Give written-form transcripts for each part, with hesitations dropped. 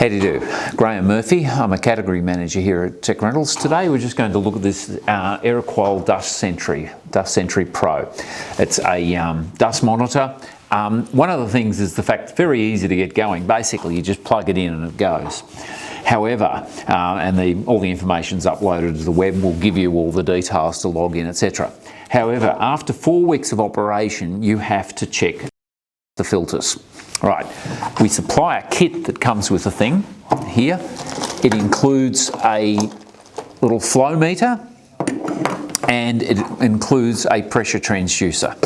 How do you do? Graham Murphy. I'm a category manager here at Tech Rentals. Today we're just going to look at this Aeroqual Dust Sentry Pro. It's a dust monitor. One of the things is the fact it's very easy to get going. Basically, you just plug it in and it goes. However, all the information's uploaded to the web, will give you all the details to log in, etc. However, after 4 weeks of operation, you have to check the filters. Right, we supply a kit that comes with the thing here. It includes a little flow meter and it includes a pressure transducer.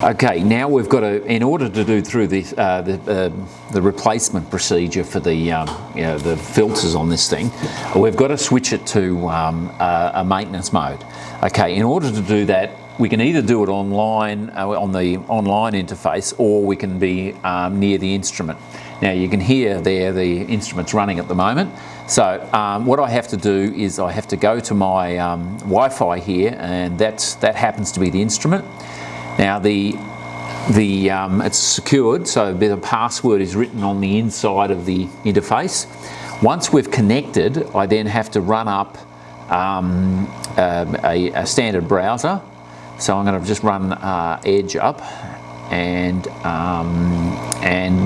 Okay, now we've got to, in order to do through this, the replacement procedure for the filters on this thing, we've got to switch it to a maintenance mode. Okay, in order to do that, we can either do it online on the online interface, or we can be near the instrument. Now you can hear there the instrument's running at the moment. So what I have to do is I have to go to my Wi-Fi here, and that happens to be the instrument. Now it's secured, so the password is written on the inside of the interface. Once we've connected, I then have to run up a standard browser. So I'm going to just run Edge up, and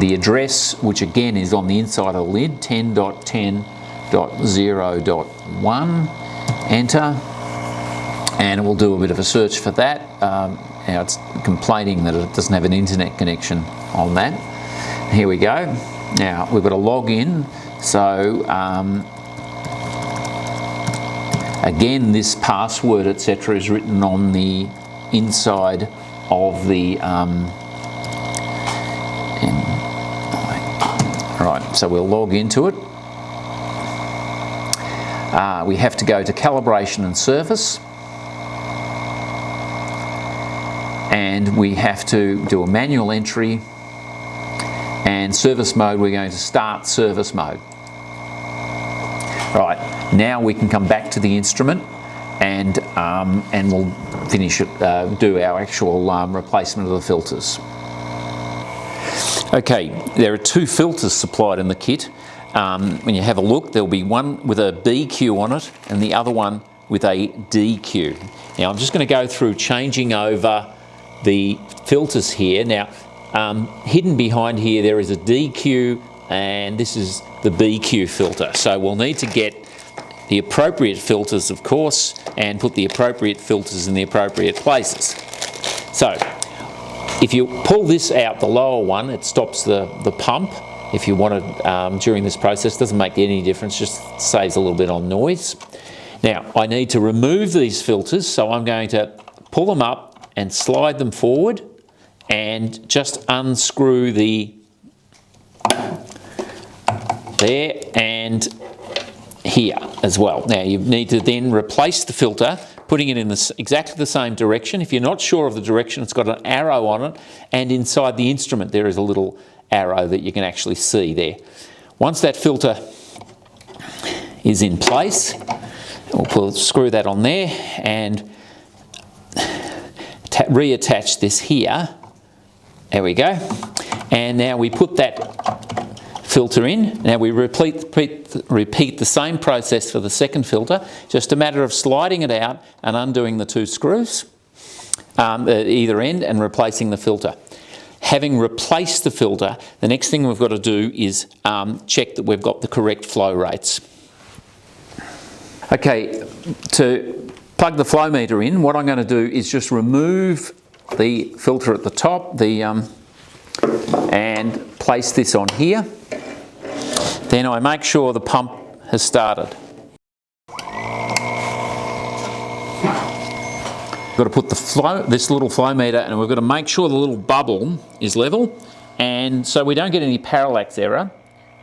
the address, which again is on the inside of the lid, 10.10.0.1, enter, and it will do a bit of a search for that. Now it's complaining that it doesn't have an internet connection on that. Here we go. Now we've got to log in. So again, this password, etc., is written on the inside of the right, so we'll log into it. We have to go to calibration and service, and we have to do a manual entry, and service mode, we're going to start service mode. Right, now we can come back to the instrument and we'll finish it, do our actual replacement of the filters. Okay, there are 2 filters supplied in the kit. When you have a look, there'll be one with a BQ on it and the other one with a DQ. Now I'm just going to go through changing over the filters here. Now hidden behind here there is a DQ, and this is the BQ filter. So we'll need to get the appropriate filters, of course, and put the appropriate filters in the appropriate places. So if you pull this out, the lower one, it stops the pump. If you want it during this process, doesn't make any difference, just saves a little bit on noise. Now I need to remove these filters, so I'm going to pull them up and slide them forward and just unscrew there and here as well. Now you need to then replace the filter, putting it in exactly the same direction. If you're not sure of the direction, it's got an arrow on it, and inside the instrument there is a little arrow that you can actually see there. Once that filter is in place, we'll screw that on there and reattach this here. There we go. And now we put that filter in. Now we repeat the same process for the second filter, just a matter of sliding it out and undoing the 2 screws at either end and replacing the filter. Having replaced the filter, the next thing we've got to do is check that we've got the correct flow rates. Okay, to plug the flow meter in, what I'm going to do is just remove the filter at the top and place this on here. Then I make sure the pump has started. We've got to put this little flow meter, and we've got to make sure the little bubble is level, and so we don't get any parallax error.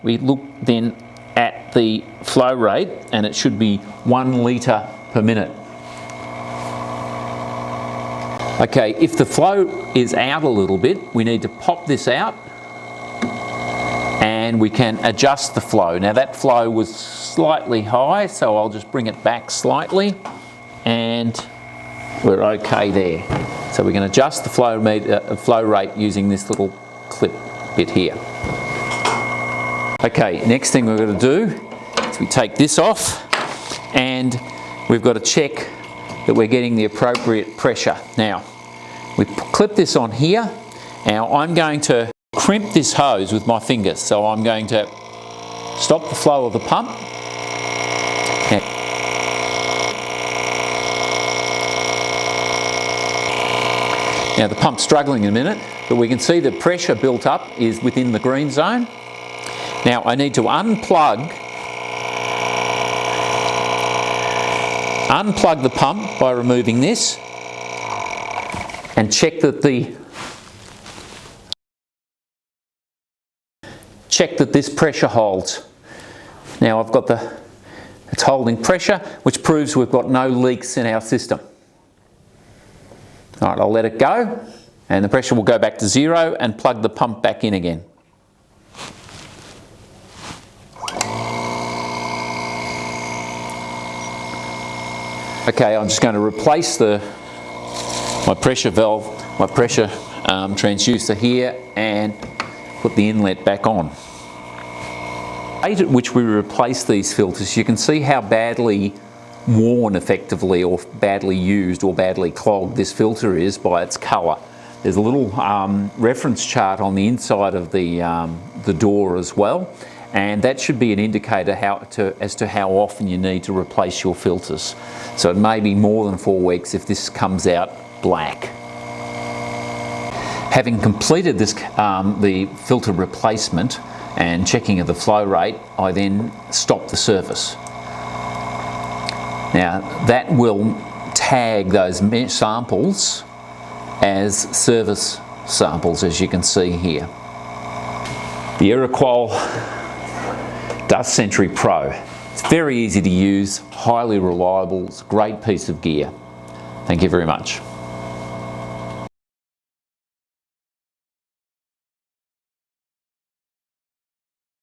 We look then at the flow rate, and it should be 1 litre per minute. Okay, if the flow is out a little bit, we need to pop this out and we can adjust the flow. Now that flow was slightly high, so I'll just bring it back slightly and we're okay there. So we can adjust the flow rate using this little clip bit here. Okay, next thing we're going to do is we take this off, and we've got to check that we're getting the appropriate pressure. Now, we clip this on here. Now I'm going to crimp this hose with my fingers, so I'm going to stop the flow of the pump. Now the pump's struggling in a minute, but we can see the pressure built up is within the green zone. Now I need to unplug the pump by removing this and check that this pressure holds. Now I've got it's holding pressure, which proves we've got no leaks in our system. All right, I'll let it go, and the pressure will go back to 0 and plug the pump back in again. Okay, I'm just going to replace my pressure valve, my pressure transducer here, and put the inlet back on. The rate at which we replace these filters, you can see how badly worn effectively, or badly used, or badly clogged this filter is by its colour. There's a little reference chart on the inside of the door as well, and that should be an indicator as to how often you need to replace your filters. So it may be more than 4 weeks if this comes out black. Having completed this, the filter replacement and checking of the flow rate, I then stop the service. Now that will tag those samples as service samples, as you can see here. The Aeroqual Dust Sentry Pro. It's very easy to use, highly reliable, it's a great piece of gear. Thank you very much.